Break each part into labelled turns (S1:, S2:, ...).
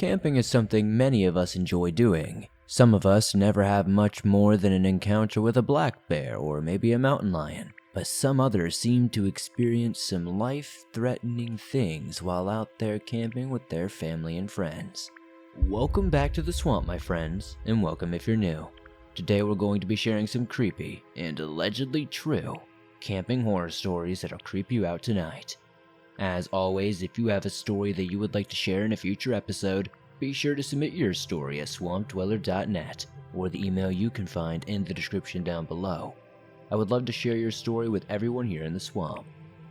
S1: Camping is something many of us enjoy doing. Some of us never have much more than an encounter with a black bear or maybe a mountain lion, but some others seem to experience some life-threatening things while out there camping with their family and friends. Welcome back to the swamp, my friends, and welcome if you're new. Today we're going to be sharing some creepy and allegedly true camping horror stories that'll creep you out tonight. As always, if you have a story that you would like to share in a future episode, be sure to submit your story at swampdweller.net or the email you can find in the description down below. I would love to share your story with everyone here in the swamp.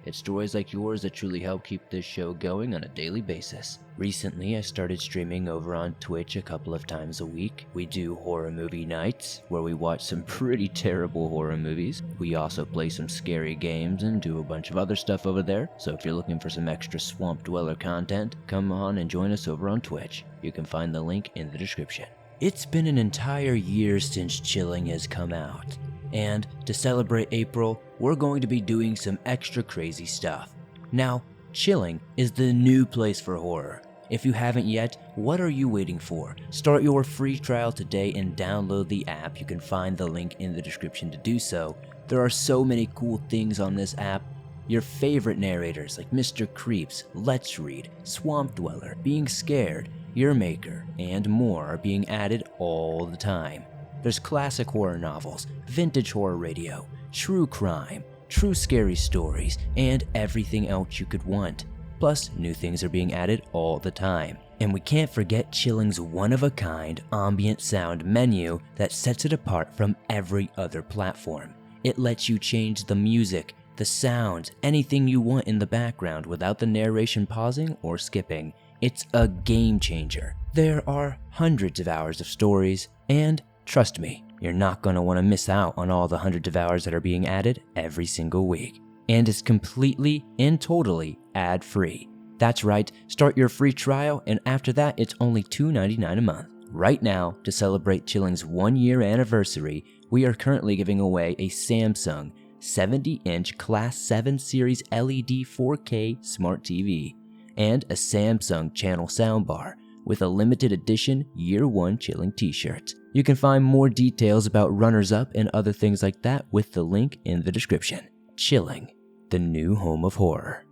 S1: It's stories like yours that truly help keep this show going on a daily basis. Recently, I started streaming over on Twitch a couple of times a week. We do horror movie nights, where we watch some pretty terrible horror movies. We also play some scary games and do a bunch of other stuff over there. So if you're looking for some extra Swamp Dweller content, come on and join us over on Twitch. You can find the link in the description. It's been an entire year since Chilling has come out. And to celebrate April, we're going to be doing some extra crazy stuff. Now, Chilling is the new place for horror. If you haven't yet, what are you waiting for? Start your free trial today and download the app. You can find the link in the description to do so. There are so many cool things on this app. Your favorite narrators like Mr. Creeps, Let's Read, Swamp Dweller, Being Scared, Your Maker, and more are being added all the time. There's classic horror novels, vintage horror radio, true crime, true scary stories, and everything else you could want. Plus, new things are being added all the time. And we can't forget Chilling's one-of-a-kind ambient sound menu that sets it apart from every other platform. It lets you change the music, the sounds, anything you want in the background without the narration pausing or skipping. It's a game changer. There are hundreds of hours of stories, and trust me, you're not going to want to miss out on all the hundreds of hours that are being added every single week. And it's completely and totally ad-free. That's right, start your free trial, and after that it's only $2.99 a month. Right now, to celebrate Chilling's 1-year anniversary, we are currently giving away a Samsung 70-inch Class 7 Series LED 4K Smart TV and a Samsung channel soundbar with a limited edition Year 1 Chilling t-shirt. You can find more details about runners-up and other things like that with the link in the description. Chilling, the new home of horror.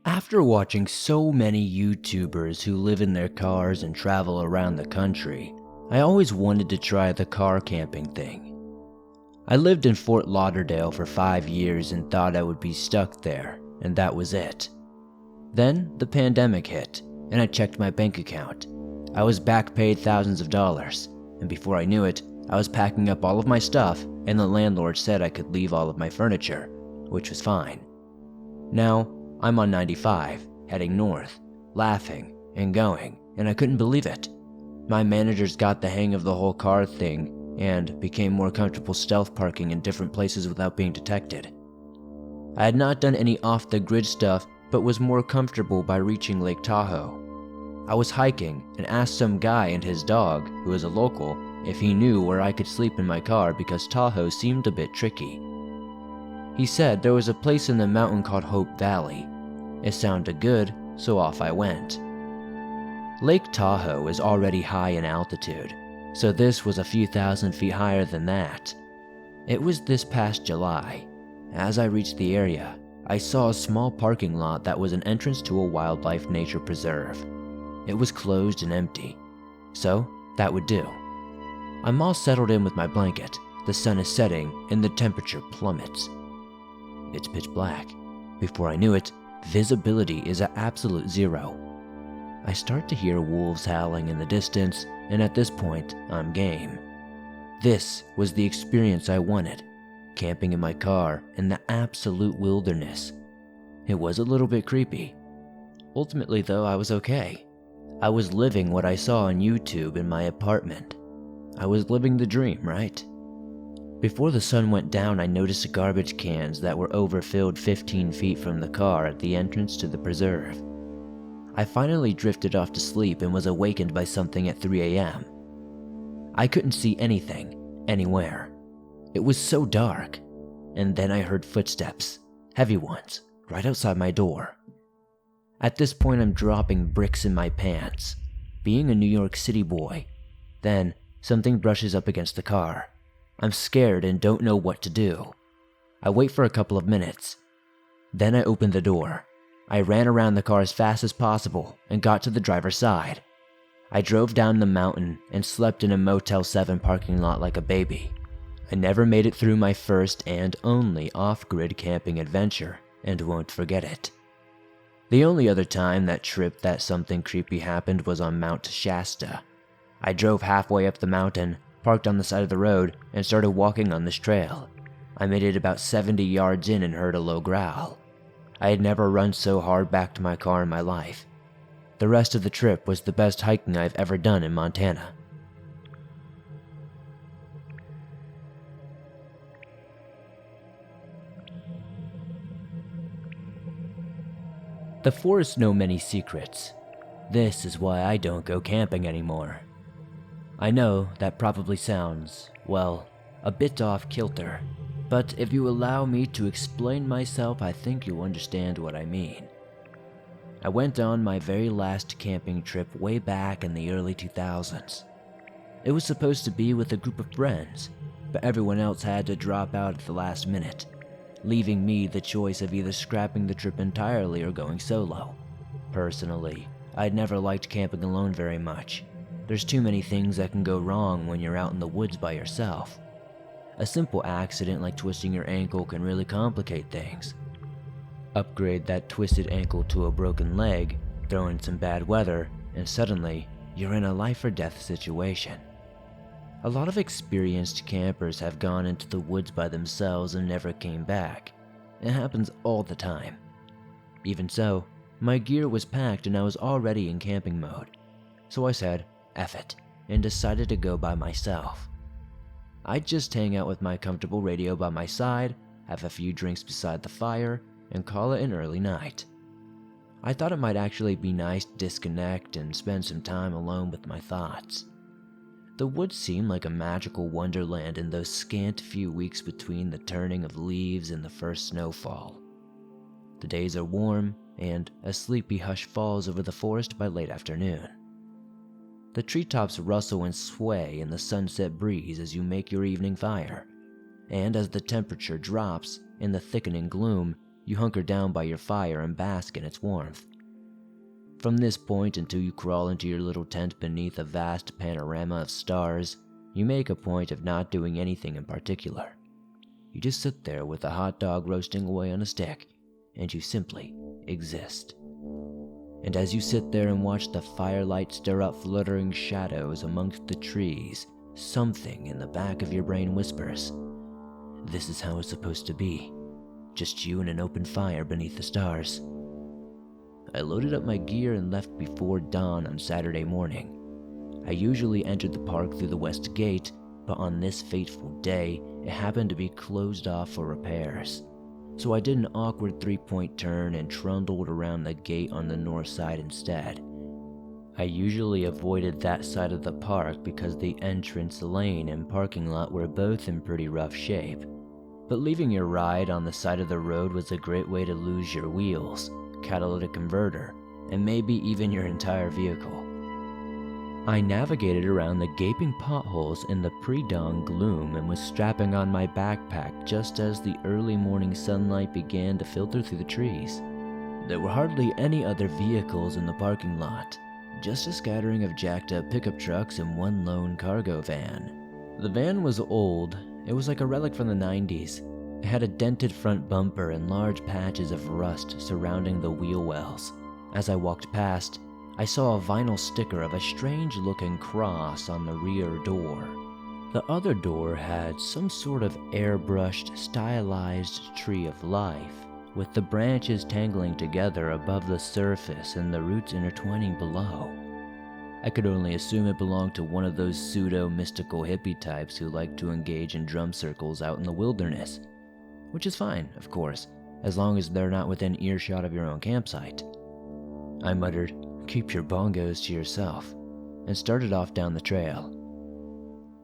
S1: After watching so many YouTubers who live in their cars and travel around the country, I always wanted to try the car camping thing. I lived in Fort Lauderdale for 5 years and thought I would be stuck there, and that was it. Then the pandemic hit, and I checked my bank account. I was back paid thousands of dollars, and before I knew it, I was packing up all of my stuff, and the landlord said I could leave all of my furniture, which was fine. Now, I'm on 95, heading north, laughing and going, and I couldn't believe it. My managers got the hang of the whole car thing and became more comfortable stealth parking in different places without being detected. I had not done any off-the-grid stuff, but was more comfortable by reaching Lake Tahoe. I was hiking and asked some guy and his dog, who is a local, if he knew where I could sleep in my car because Tahoe seemed a bit tricky. He said there was a place in the mountain called Hope Valley. It sounded good, so off I went. Lake Tahoe is already high in altitude, so this was a few thousand feet higher than that. It was this past July. As I reached the area, I saw a small parking lot that was an entrance to a wildlife nature preserve. It was closed and empty, so that would do. I'm all settled in with my blanket. The sun is setting and the temperature plummets. It's pitch black. Before I knew it, visibility is at absolute zero. I start to hear wolves howling in the distance, and at this point, I'm game. This was the experience I wanted, camping in my car in the absolute wilderness. It was a little bit creepy. Ultimately though, I was okay. I was living what I saw on YouTube in my apartment. I was living the dream, right? Before the sun went down, I noticed garbage cans that were overfilled 15 feet from the car at the entrance to the preserve. I finally drifted off to sleep and was awakened by something at 3 a.m. I couldn't see anything, anywhere. It was so dark, and then I heard footsteps, heavy ones, right outside my door. At this point, I'm dropping bricks in my pants, being a New York City boy. Then, something brushes up against the car. I'm scared and don't know what to do. I wait for a couple of minutes. Then I open the door. I ran around the car as fast as possible and got to the driver's side. I drove down the mountain and slept in a Motel 7 parking lot like a baby. I never made it through my first and only off-grid camping adventure and won't forget it. The only other time that trip that something creepy happened was on Mount Shasta. I drove halfway up the mountain, parked on the side of the road, and started walking on this trail. I made it about 70 yards in and heard a low growl. I had never run so hard back to my car in my life. The rest of the trip was the best hiking I've ever done in Montana. The forests know many secrets. This is why I don't go camping anymore. I know that probably sounds, well, a bit off kilter, but if you allow me to explain myself, I think you'll understand what I mean. I went on my very last camping trip way back in the early 2000s. It was supposed to be with a group of friends, but everyone else had to drop out at the last minute, leaving me the choice of either scrapping the trip entirely or going solo. Personally, I'd never liked camping alone very much. There's too many things that can go wrong when you're out in the woods by yourself. A simple accident like twisting your ankle can really complicate things. Upgrade that twisted ankle to a broken leg, throw in some bad weather, and suddenly, you're in a life or death situation. A lot of experienced campers have gone into the woods by themselves and never came back. It happens all the time. Even so, my gear was packed and I was already in camping mode. So I said, F it, and decided to go by myself. I'd just hang out with my comfortable radio by my side, have a few drinks beside the fire, and call it an early night. I thought it might actually be nice to disconnect and spend some time alone with my thoughts. The woods seemed like a magical wonderland in those scant few weeks between the turning of leaves and the first snowfall. The days are warm, and a sleepy hush falls over the forest by late afternoon. The treetops rustle and sway in the sunset breeze as you make your evening fire, and as the temperature drops in the thickening gloom, you hunker down by your fire and bask in its warmth. From this point until you crawl into your little tent beneath a vast panorama of stars, you make a point of not doing anything in particular. You just sit there with a hot dog roasting away on a stick, and you simply exist. And as you sit there and watch the firelight stir up fluttering shadows amongst the trees, something in the back of your brain whispers, "This is how it's supposed to be. Just you and an open fire beneath the stars." I loaded up my gear and left before dawn on Saturday morning. I usually entered the park through the west gate, but on this fateful day, it happened to be closed off for repairs. So I did an awkward three-point turn and trundled around the gate on the north side instead. I usually avoided that side of the park because the entrance lane and parking lot were both in pretty rough shape. But leaving your ride on the side of the road was a great way to lose your wheels, catalytic converter, and maybe even your entire vehicle. I navigated around the gaping potholes in the pre-dawn gloom and was strapping on my backpack just as the early morning sunlight began to filter through the trees. There were hardly any other vehicles in the parking lot, just a scattering of jacked up pickup trucks and one lone cargo van. The van was old. It was like a relic from the 90s. It had a dented front bumper and large patches of rust surrounding the wheel wells. As I walked past, I saw a vinyl sticker of a strange-looking cross on the rear door. The other door had some sort of airbrushed, stylized tree of life, with the branches tangling together above the surface and the roots intertwining below. I could only assume it belonged to one of those pseudo-mystical hippie types who like to engage in drum circles out in the wilderness. Which is fine, of course, as long as they're not within earshot of your own campsite. I muttered, "Keep your bongos to yourself," and started off down the trail.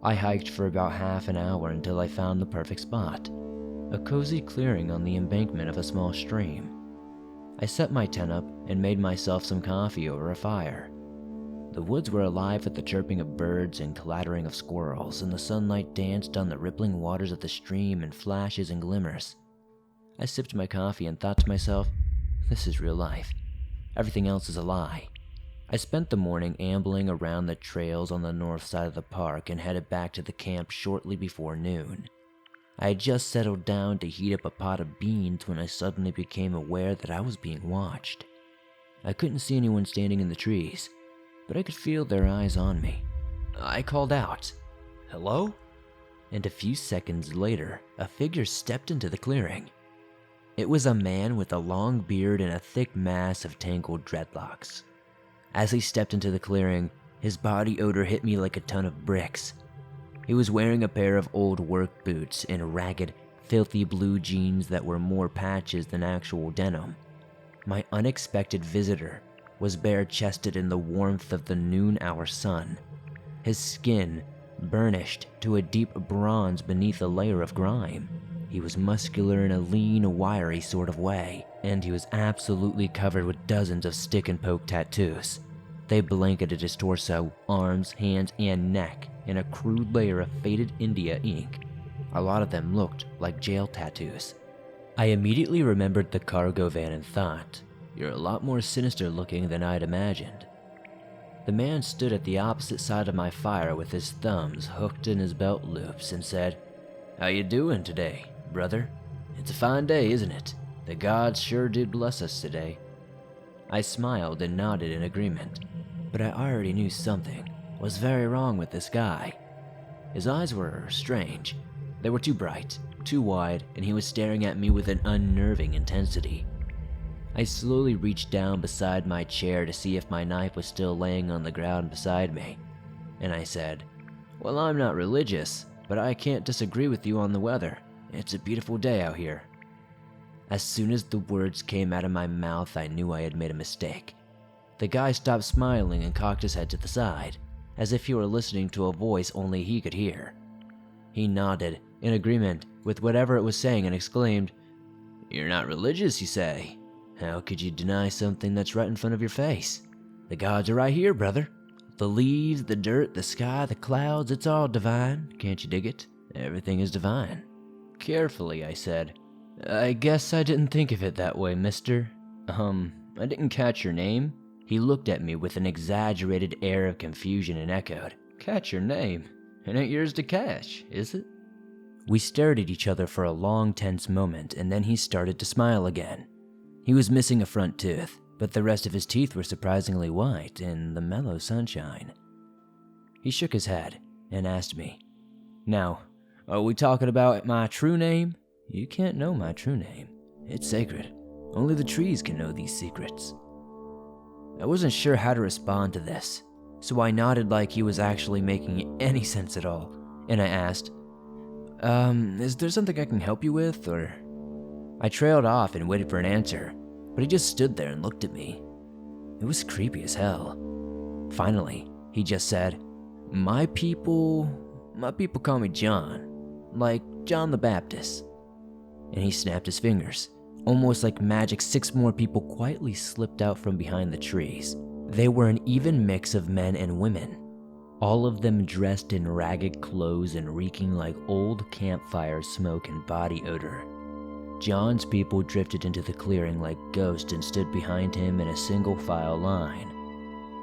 S1: I hiked for about half an hour until I found the perfect spot, a cozy clearing on the embankment of a small stream. I set my tent up and made myself some coffee over a fire. The woods were alive with the chirping of birds and clattering of squirrels, and the sunlight danced on the rippling waters of the stream in flashes and glimmers. I sipped my coffee and thought to myself, this is real life. Everything else is a lie. I spent the morning ambling around the trails on the north side of the park and headed back to the camp shortly before noon. I had just settled down to heat up a pot of beans when I suddenly became aware that I was being watched. I couldn't see anyone standing in the trees, but I could feel their eyes on me. I called out, "Hello?" And a few seconds later, a figure stepped into the clearing. It was a man with a long beard and a thick mass of tangled dreadlocks. As he stepped into the clearing, his body odor hit me like a ton of bricks. He was wearing a pair of old work boots and ragged, filthy blue jeans that were more patches than actual denim. My unexpected visitor was bare-chested in the warmth of the noon-hour sun. His skin burnished to a deep bronze beneath a layer of grime. He was muscular in a lean, wiry sort of way, and he was absolutely covered with dozens of stick-and-poke tattoos. They blanketed his torso, arms, hands, and neck in a crude layer of faded India ink. A lot of them looked like jail tattoos. I immediately remembered the cargo van and thought, "You're a lot more sinister looking than I'd imagined." The man stood at the opposite side of my fire with his thumbs hooked in his belt loops and said, "How you doing today, brother? It's a fine day, isn't it? The gods sure did bless us today." I smiled and nodded in agreement, but I already knew something was very wrong with this guy. His eyes were strange. They were too bright, too wide, and he was staring at me with an unnerving intensity. I slowly reached down beside my chair to see if my knife was still laying on the ground beside me, and I said, "Well, I'm not religious, but I can't disagree with you on the weather. It's a beautiful day out here." As soon as the words came out of my mouth, I knew I had made a mistake. The guy stopped smiling and cocked his head to the side, as if he were listening to a voice only he could hear. He nodded in agreement with whatever it was saying and exclaimed, "You're not religious, you say? How could you deny something that's right in front of your face? The gods are right here, brother. The leaves, the dirt, the sky, the clouds, it's all divine. Can't you dig it? Everything is divine." Carefully, I said, "I guess I didn't think of it that way, mister. I didn't catch your name." He looked at me with an exaggerated air of confusion and echoed, "Catch your name? It ain't yours to catch, is it?" We stared at each other for a long, tense moment, and then he started to smile again. He was missing a front tooth, but the rest of his teeth were surprisingly white in the mellow sunshine. He shook his head and asked me, "Now, are we talking about my true name?" "You can't know my true name. It's sacred. Only the trees can know these secrets." I wasn't sure how to respond to this, so I nodded like he was actually making any sense at all, and I asked, "Is there something I can help you with, or?" I trailed off and waited for an answer, but he just stood there and looked at me. It was creepy as hell. Finally, he just said, My people call me John, like John the Baptist." And he snapped his fingers. Almost like magic, 6 more people quietly slipped out from behind the trees. They were an even mix of men and women, all of them dressed in ragged clothes and reeking like old campfire smoke and body odor. John's people drifted into the clearing like ghosts and stood behind him in a single file line.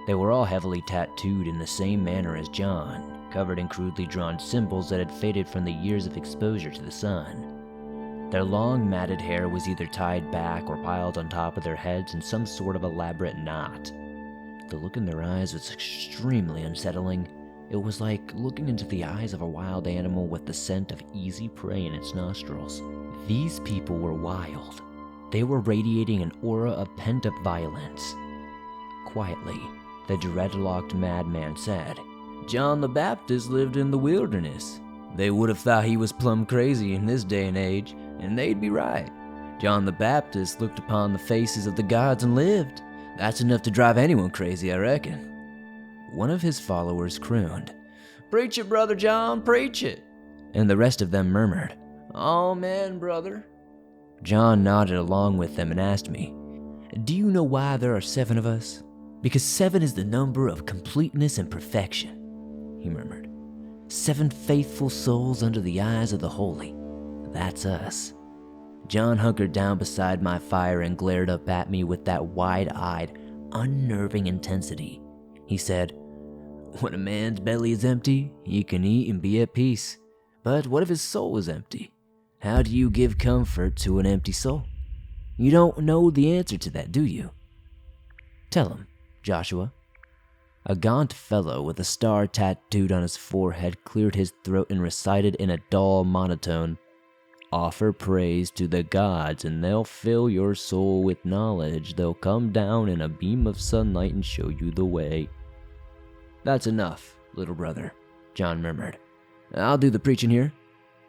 S1: They were all heavily tattooed in the same manner as John, covered in crudely drawn symbols that had faded from the years of exposure to the sun. Their long, matted hair was either tied back or piled on top of their heads in some sort of elaborate knot. The look in their eyes was extremely unsettling. It was like looking into the eyes of a wild animal with the scent of easy prey in its nostrils. These people were wild. They were radiating an aura of pent-up violence. Quietly, the dreadlocked madman said, "John the Baptist lived in the wilderness. They would have thought he was plumb crazy in this day and age, and they'd be right. John the Baptist looked upon the faces of the gods and lived. That's enough to drive anyone crazy, I reckon." One of his followers crooned, Preach it, Brother John, preach it. And the rest of them murmured, Amen, brother. John nodded along with them and asked me, Do you know why there are 7 of us? Because 7 is the number of completeness and perfection, he murmured. 7 faithful souls under the eyes of the holy. That's us. John hunkered down beside my fire and glared up at me with that wide-eyed, unnerving intensity. He said, When a man's belly is empty, he can eat and be at peace. But what if his soul is empty? How do you give comfort to an empty soul? You don't know the answer to that, do you? Tell him, Joshua. A gaunt fellow with a star tattooed on his forehead cleared his throat and recited in a dull monotone, Offer praise to the gods and they'll fill your soul with knowledge. They'll come down in a beam of sunlight and show you the way. That's enough, little brother, John murmured. I'll do the preaching here.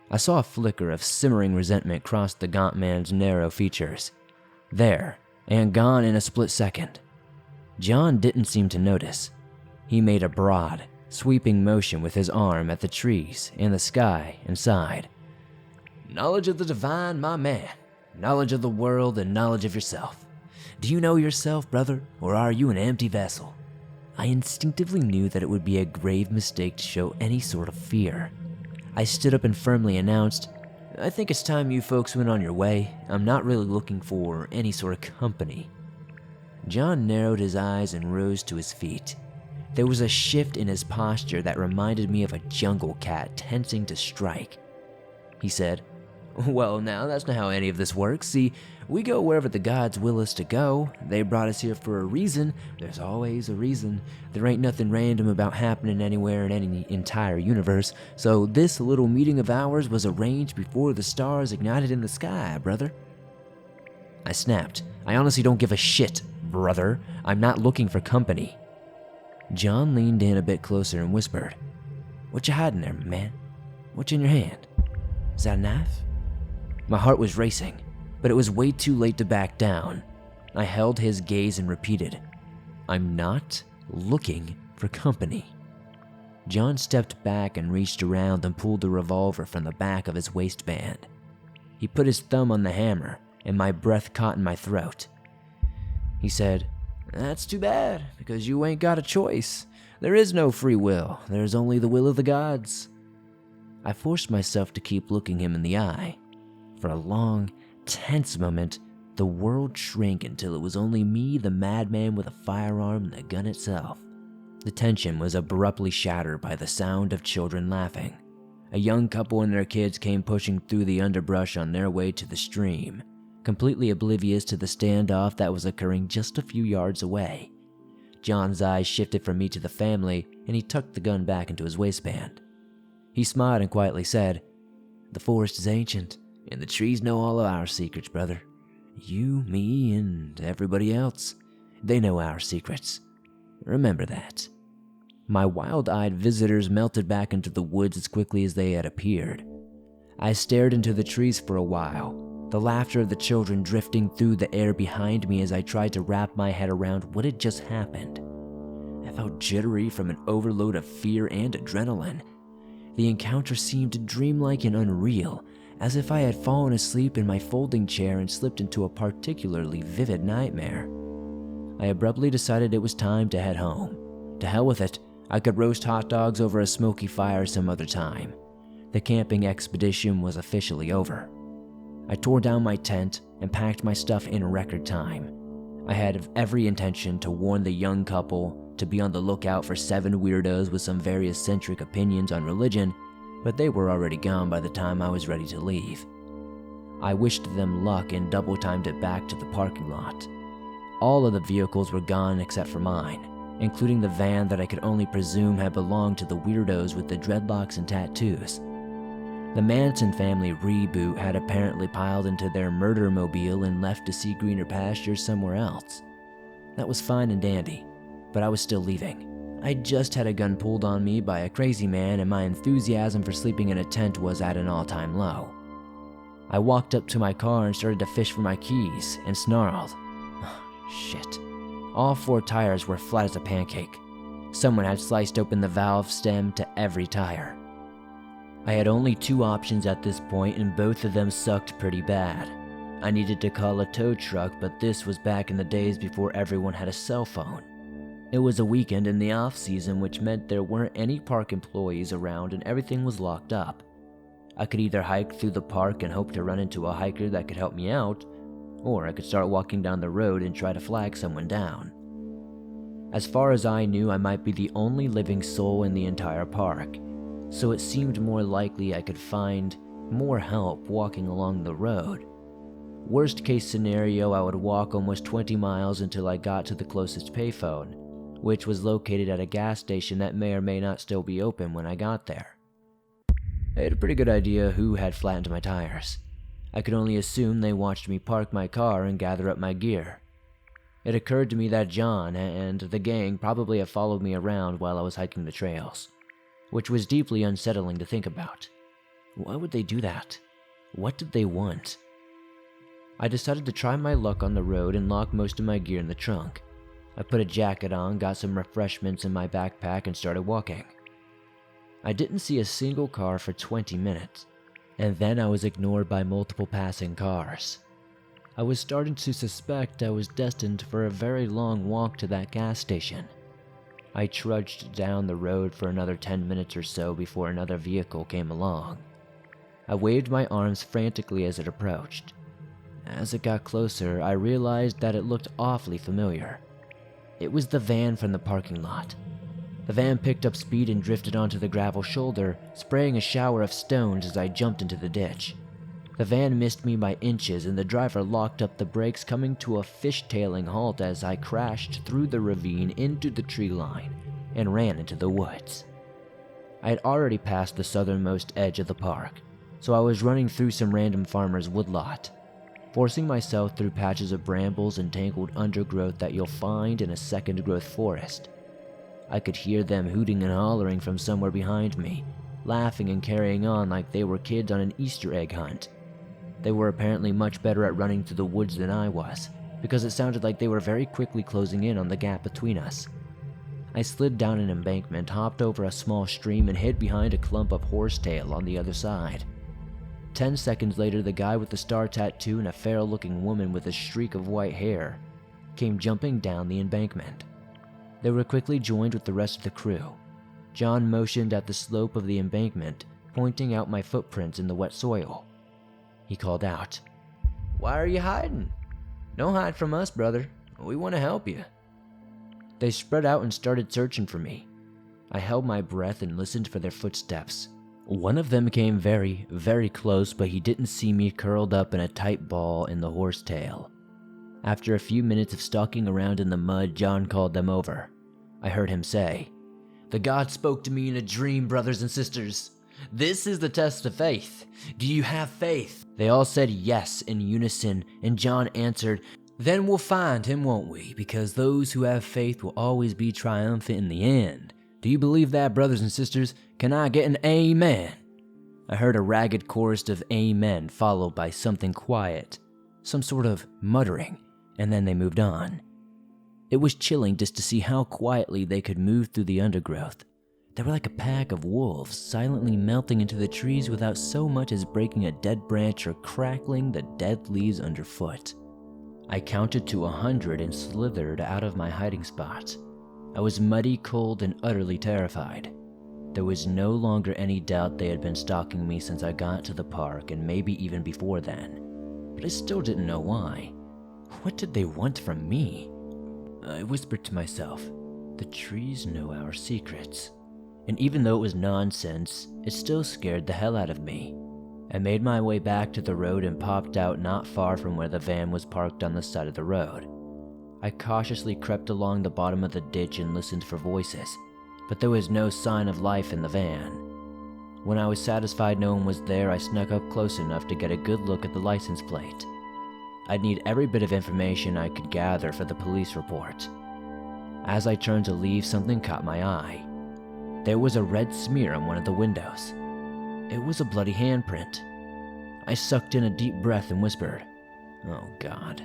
S1: I saw a flicker of simmering resentment cross the gaunt man's narrow features. There, and gone in a split second. John didn't seem to notice. He made a broad, sweeping motion with his arm at the trees and the sky and sighed. Knowledge of the divine, my man. Knowledge of the world and knowledge of yourself. Do you know yourself, brother, or are you an empty vessel? I instinctively knew that it would be a grave mistake to show any sort of fear. I stood up and firmly announced, I think it's time you folks went on your way. I'm not really looking for any sort of company. John narrowed his eyes and rose to his feet. There was a shift in his posture that reminded me of a jungle cat tensing to strike. He said, Well, now, that's not how any of this works. See, we go wherever the gods will us to go. They brought us here for a reason. There's always a reason. There ain't nothing random about happening anywhere in any entire universe. So this little meeting of ours was arranged before the stars ignited in the sky, brother. I snapped. I honestly don't give a shit, brother. I'm not looking for company. John leaned in a bit closer and whispered, What you hiding there, man? What's in your hand? Is that a knife? My heart was racing, but it was way too late to back down. I held his gaze and repeated, I'm not looking for company. John stepped back and reached around and pulled the revolver from the back of his waistband. He put his thumb on the hammer, and my breath caught in my throat. He said, That's too bad, because you ain't got a choice. There is no free will. There's only the will of the gods. I forced myself to keep looking him in the eye. For a long, tense moment, the world shrank until it was only me, the madman with a firearm, and the gun itself. The tension was abruptly shattered by the sound of children laughing. A young couple and their kids came pushing through the underbrush on their way to the stream, completely oblivious to the standoff that was occurring just a few yards away. John's eyes shifted from me to the family, and he tucked the gun back into his waistband. He smiled and quietly said, The forest is ancient, and the trees know all of our secrets, brother. You, me, and everybody else. They know our secrets. Remember that. My wild-eyed visitors melted back into the woods as quickly as they had appeared. I stared into the trees for a while, the laughter of the children drifting through the air behind me as I tried to wrap my head around what had just happened. I felt jittery from an overload of fear and adrenaline. The encounter seemed dreamlike and unreal, as if I had fallen asleep in my folding chair and slipped into a particularly vivid nightmare. I abruptly decided it was time to head home. To hell with it, I could roast hot dogs over a smoky fire some other time. The camping expedition was officially over. I tore down my tent and packed my stuff in record time. I had every intention to warn the young couple to be on the lookout for 7 weirdos with some very eccentric opinions on religion, but they were already gone by the time I was ready to leave. I wished them luck and double-timed it back to the parking lot. All of the vehicles were gone except for mine, including the van that I could only presume had belonged to the weirdos with the dreadlocks and tattoos. The Manson family reboot had apparently piled into their murder-mobile and left to see greener pastures somewhere else. That was fine and dandy, but I was still leaving. I'd just had a gun pulled on me by a crazy man, and my enthusiasm for sleeping in a tent was at an all-time low. I walked up to my car and started to fish for my keys, and snarled. Shit. All 4 tires were flat as a pancake. Someone had sliced open the valve stem to every tire. I had only 2 options at this point, and both of them sucked pretty bad. I needed to call a tow truck, but this was back in the days before everyone had a cell phone. It was a weekend in the off-season, which meant there weren't any park employees around and everything was locked up. I could either hike through the park and hope to run into a hiker that could help me out, or I could start walking down the road and try to flag someone down. As far as I knew, I might be the only living soul in the entire park, so it seemed more likely I could find more help walking along the road. Worst case scenario, I would walk almost 20 miles until I got to the closest payphone, which was located at a gas station that may or may not still be open when I got there. I had a pretty good idea who had flattened my tires. I could only assume they watched me park my car and gather up my gear. It occurred to me that John and the gang probably have followed me around while I was hiking the trails, which was deeply unsettling to think about. Why would they do that? What did they want? I decided to try my luck on the road and lock most of my gear in the trunk. I put a jacket on, got some refreshments in my backpack, and started walking. I didn't see a single car for 20 minutes, and then I was ignored by multiple passing cars. I was starting to suspect I was destined for a very long walk to that gas station. I trudged down the road for another 10 minutes or so before another vehicle came along. I waved my arms frantically as it approached. As it got closer, I realized that it looked awfully familiar. It was the van from the parking lot. The van picked up speed and drifted onto the gravel shoulder, spraying a shower of stones as I jumped into the ditch. The van missed me by inches and the driver locked up the brakes, coming to a fishtailing halt as I crashed through the ravine into the tree line and ran into the woods. I had already passed the southernmost edge of the park, so I was running through some random farmer's woodlot, forcing myself through patches of brambles and tangled undergrowth that you'll find in a second-growth forest. I could hear them hooting and hollering from somewhere behind me, laughing and carrying on like they were kids on an Easter egg hunt. They were apparently much better at running through the woods than I was, because it sounded like they were very quickly closing in on the gap between us. I slid down an embankment, hopped over a small stream, and hid behind a clump of horsetail on the other side. 10 seconds later, the guy with the star tattoo and a feral-looking woman with a streak of white hair came jumping down the embankment. They were quickly joined with the rest of the crew. John motioned at the slope of the embankment, pointing out my footprints in the wet soil. He called out, "Why are you hiding? Don't hide from us, brother. We want to help you." They spread out and started searching for me. I held my breath and listened for their footsteps. One of them came very, very close, but he didn't see me curled up in a tight ball in the horsetail. After a few minutes of stalking around in the mud, John called them over. I heard him say, "The God spoke to me in a dream, brothers and sisters. This is the test of faith. Do you have faith?" They all said yes in unison, and John answered, "Then we'll find him, won't we? Because those who have faith will always be triumphant in the end. Do you believe that, brothers and sisters? Can I get an amen?" I heard a ragged chorus of amen followed by something quiet, some sort of muttering, and then they moved on. It was chilling just to see how quietly they could move through the undergrowth. They were like a pack of wolves, silently melting into the trees without so much as breaking a dead branch or crackling the dead leaves underfoot. I counted to 100 and slithered out of my hiding spot. I was muddy, cold, and utterly terrified. There was no longer any doubt they had been stalking me since I got to the park, and maybe even before then. But I still didn't know why. What did they want from me? I whispered to myself, "The trees know our secrets." And even though it was nonsense, it still scared the hell out of me. I made my way back to the road and popped out not far from where the van was parked on the side of the road. I cautiously crept along the bottom of the ditch and listened for voices, but there was no sign of life in the van. When I was satisfied no one was there, I snuck up close enough to get a good look at the license plate. I'd need every bit of information I could gather for the police report. As I turned to leave, something caught my eye. There was a red smear on one of the windows. It was a bloody handprint. I sucked in a deep breath and whispered, "Oh God."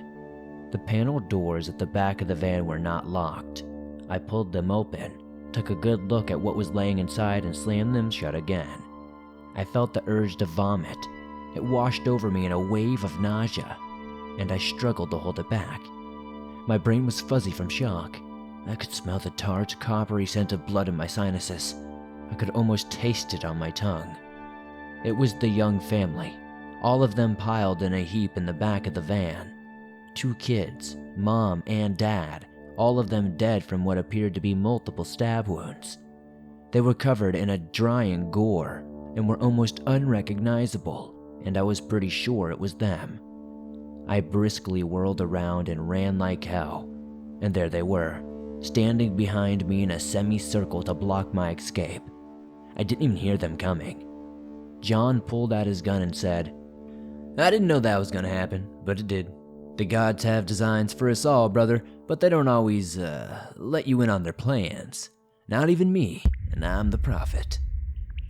S1: The panel doors at the back of the van were not locked. I pulled them open, took a good look at what was laying inside and slammed them shut again. I felt the urge to vomit. It washed over me in a wave of nausea, and I struggled to hold it back. My brain was fuzzy from shock. I could smell the tart, coppery scent of blood in my sinuses. I could almost taste it on my tongue. It was the Young family, all of them piled in a heap in the back of the van. 2 kids, mom and dad, all of them dead from what appeared to be multiple stab wounds. They were covered in a drying gore and were almost unrecognizable, and I was pretty sure it was them. I briskly whirled around and ran like hell, and there they were, standing behind me in a semicircle to block my escape. I didn't even hear them coming. John pulled out his gun and said, "I didn't know that was gonna happen, but it did. The gods have designs for us all, brother, but they don't always, let you in on their plans. Not even me, and I'm the prophet."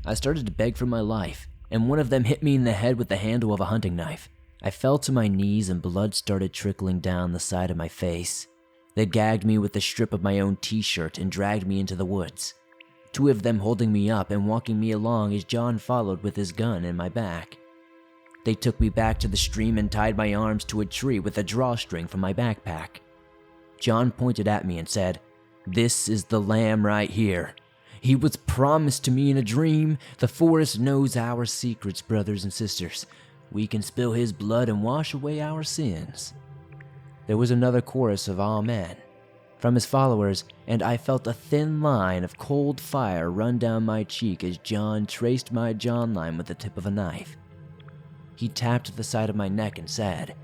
S1: I started to beg for my life, and one of them hit me in the head with the handle of a hunting knife. I fell to my knees and blood started trickling down the side of my face. They gagged me with a strip of my own t-shirt and dragged me into the woods. 2 of them holding me up and walking me along as John followed with his gun in my back. They took me back to the stream and tied my arms to a tree with a drawstring from my backpack. John pointed at me and said, "This is the lamb right here. He was promised to me in a dream. The forest knows our secrets, brothers and sisters. We can spill his blood and wash away our sins." There was another chorus of amen from his followers, and I felt a thin line of cold fire run down my cheek as John traced my jawline with the tip of a knife. He tapped the side of my neck and said,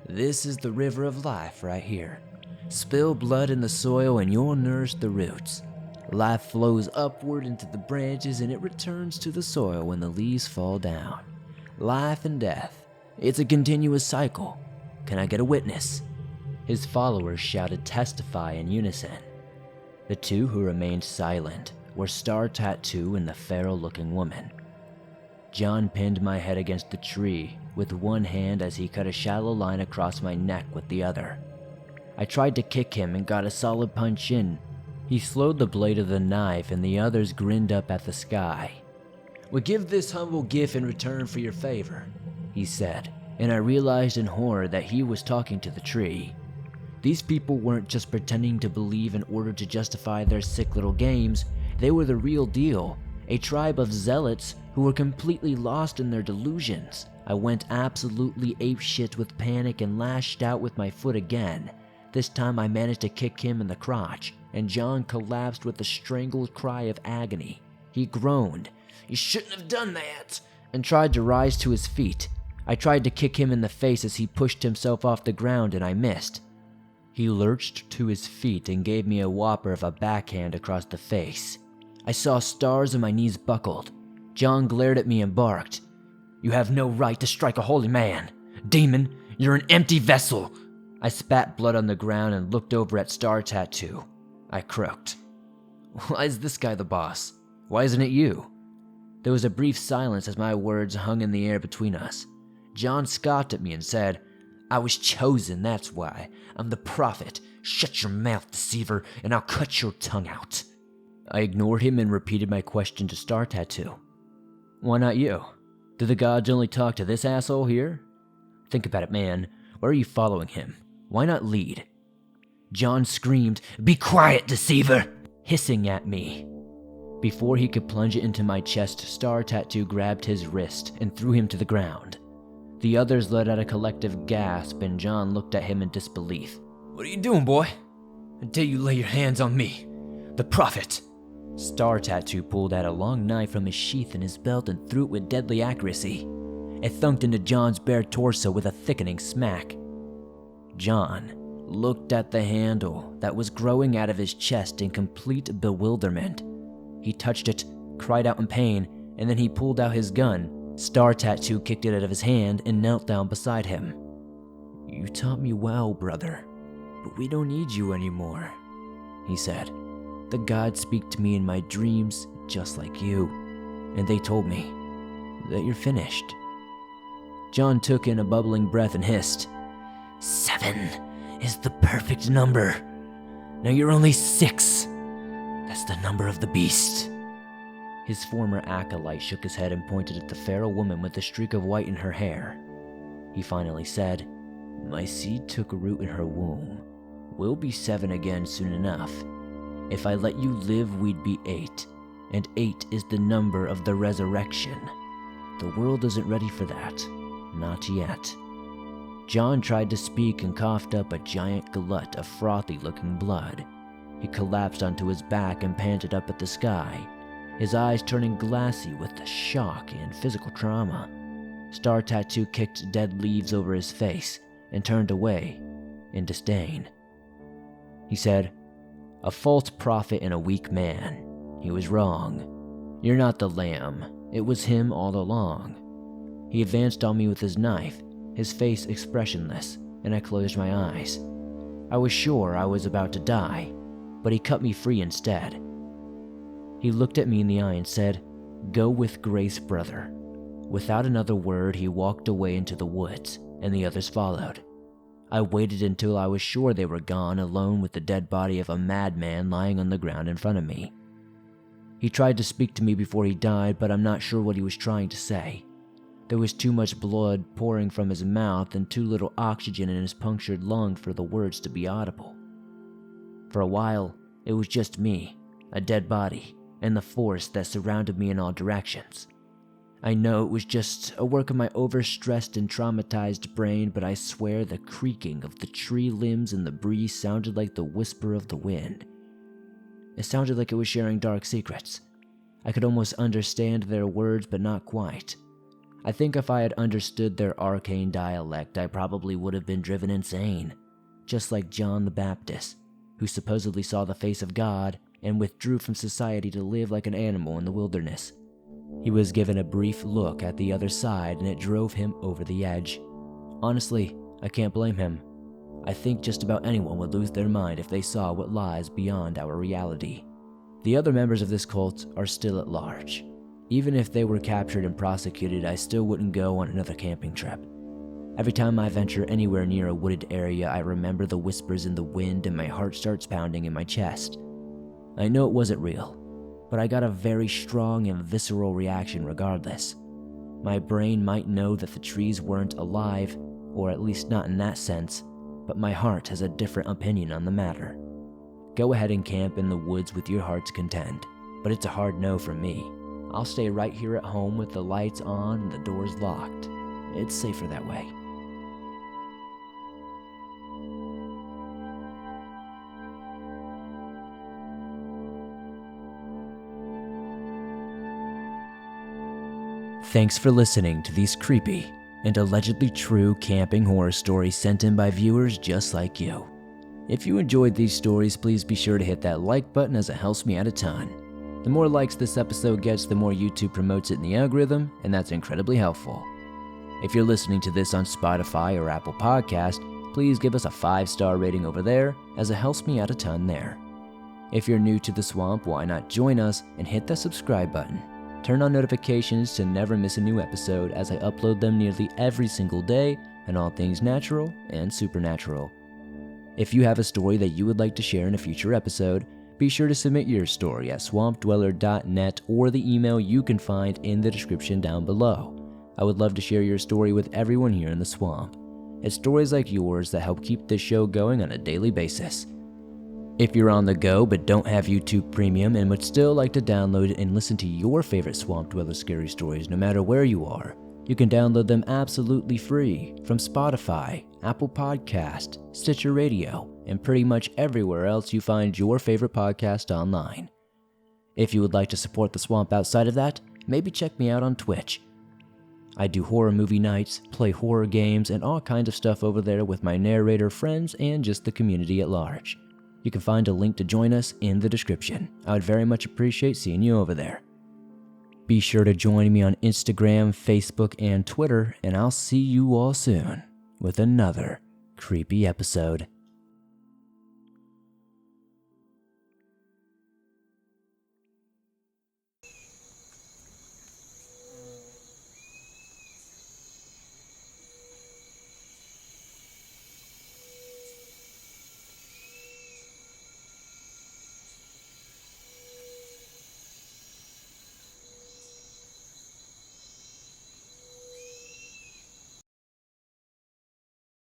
S1: "This is the river of life right here. Spill blood in the soil and you'll nourish the roots. Life flows upward into the branches and it returns to the soil when the leaves fall down. Life and death. It's a continuous cycle. Can I get a witness?" His followers shouted testify in unison. The 2 who remained silent were Star Tattoo and the feral-looking woman. John pinned my head against the tree with one hand as he cut a shallow line across my neck with the other. I tried to kick him and got a solid punch in. He slowed the blade of the knife and the others grinned up at the sky. "We give this humble gift in return for your favor," he said, and I realized in horror that he was talking to the tree. These people weren't just pretending to believe in order to justify their sick little games. They were the real deal, a tribe of zealots who were completely lost in their delusions. I went absolutely apeshit with panic and lashed out with my foot again. This time I managed to kick him in the crotch, and John collapsed with a strangled cry of agony. He groaned, "You shouldn't have done that," and tried to rise to his feet. I tried to kick him in the face as he pushed himself off the ground and I missed. He lurched to his feet and gave me a whopper of a backhand across the face. I saw stars and my knees buckled. John glared at me and barked, "You have no right to strike a holy man. Demon, you're an empty vessel." I spat blood on the ground and looked over at Star Tattoo. I croaked, "Why is this guy the boss? Why isn't it you?" There was a brief silence as my words hung in the air between us. John scoffed at me and said, "I was chosen, that's why. I'm the prophet. Shut your mouth, deceiver, and I'll cut your tongue out." I ignored him and repeated my question to Star Tattoo. "Why not you? Do the gods only talk to this asshole here? Think about it, man. Why are you following him? Why not lead?" John screamed, "Be quiet, deceiver!" hissing at me. Before he could plunge it into my chest, Star Tattoo grabbed his wrist and threw him to the ground. The others let out a collective gasp and John looked at him in disbelief. "What are you doing, boy? Until you lay your hands on me, the prophet." Star Tattoo pulled out a long knife from his sheath in his belt and threw it with deadly accuracy. It thunked into John's bare torso with a thickening smack. John looked at the handle that was growing out of his chest in complete bewilderment. He touched it, cried out in pain, and then he pulled out his gun. Star Tattoo kicked it out of his hand and knelt down beside him. "You taught me well, brother, but we don't need you anymore," he said. "The gods speak to me in my dreams just like you, and they told me that you're finished." John took in a bubbling breath and hissed, "7 is the perfect number. Now you're only 6. That's the number of the beast. His former acolyte shook his head and pointed at the feral woman with a streak of white in her hair. He finally said, "My seed took root in her womb. We'll be 7 again soon enough. If I let you live, we'd be 8, and 8 is the number of the resurrection. The world isn't ready for that. Not yet." John tried to speak and coughed up a giant glut of frothy-looking blood. He collapsed onto his back and panted up at the sky, his eyes turning glassy with the shock and physical trauma. Star Tattoo kicked dead leaves over his face and turned away in disdain. He said, "A false prophet and a weak man. He was wrong. You're not the lamb. It was him all along." He advanced on me with his knife, his face expressionless, and I closed my eyes. I was sure I was about to die, but he cut me free instead. He looked at me in the eye and said, "Go with grace, brother." Without another word, he walked away into the woods, and the others followed. I waited until I was sure they were gone, alone with the dead body of a madman lying on the ground in front of me. He tried to speak to me before he died, but I'm not sure what he was trying to say. There was too much blood pouring from his mouth and too little oxygen in his punctured lung for the words to be audible. For a while, it was just me, a dead body, and the forest that surrounded me in all directions. I know it was just a work of my overstressed and traumatized brain, but I swear the creaking of the tree limbs in the breeze sounded like the whisper of the wind. It sounded like it was sharing dark secrets. I could almost understand their words, but not quite. I think if I had understood their arcane dialect, I probably would have been driven insane, just like John the Baptist, who supposedly saw the face of God and withdrew from society to live like an animal in the wilderness. He was given a brief look at the other side and it drove him over the edge. Honestly, I can't blame him. I think just about anyone would lose their mind if they saw what lies beyond our reality. The other members of this cult are still at large. Even if they were captured and prosecuted, I still wouldn't go on another camping trip. Every time I venture anywhere near a wooded area, I remember the whispers in the wind and my heart starts pounding in my chest. I know it wasn't real, but I got a very strong and visceral reaction regardless. My brain might know that the trees weren't alive, or at least not in that sense, but my heart has a different opinion on the matter. Go ahead and camp in the woods with your heart's content, but it's a hard no from me. I'll stay right here at home with the lights on and the doors locked. It's safer that way. Thanks for listening to these creepy and allegedly true camping horror stories sent in by viewers just like you. If you enjoyed these stories, please be sure to hit that like button as it helps me out a ton. The more likes this episode gets, the more YouTube promotes it in the algorithm, and that's incredibly helpful. If you're listening to this on Spotify or Apple Podcast, please give us a 5-star rating over there, as it helps me out a ton there. If you're new to the swamp, why not join us and hit that subscribe button. Turn on notifications to never miss a new episode, as I upload them nearly every single day on all things natural and supernatural. If you have a story that you would like to share in a future episode, be sure to submit your story at swampdweller.net or the email you can find in the description down below. I would love to share your story with everyone here in the swamp. It's stories like yours that help keep this show going on a daily basis. If you're on the go but don't have YouTube Premium and would still like to download and listen to your favorite Swamp Dweller scary stories no matter where you are, you can download them absolutely free from Spotify, Apple Podcast, Stitcher Radio, and pretty much everywhere else you find your favorite podcast online. If you would like to support the swamp outside of that, maybe check me out on Twitch. I do horror movie nights, play horror games, and all kinds of stuff over there with my narrator friends and just the community at large. You can find a link to join us in the description. I would very much appreciate seeing you over there. Be sure to join me on Instagram, Facebook, and Twitter, and I'll see you all soon with another creepy episode.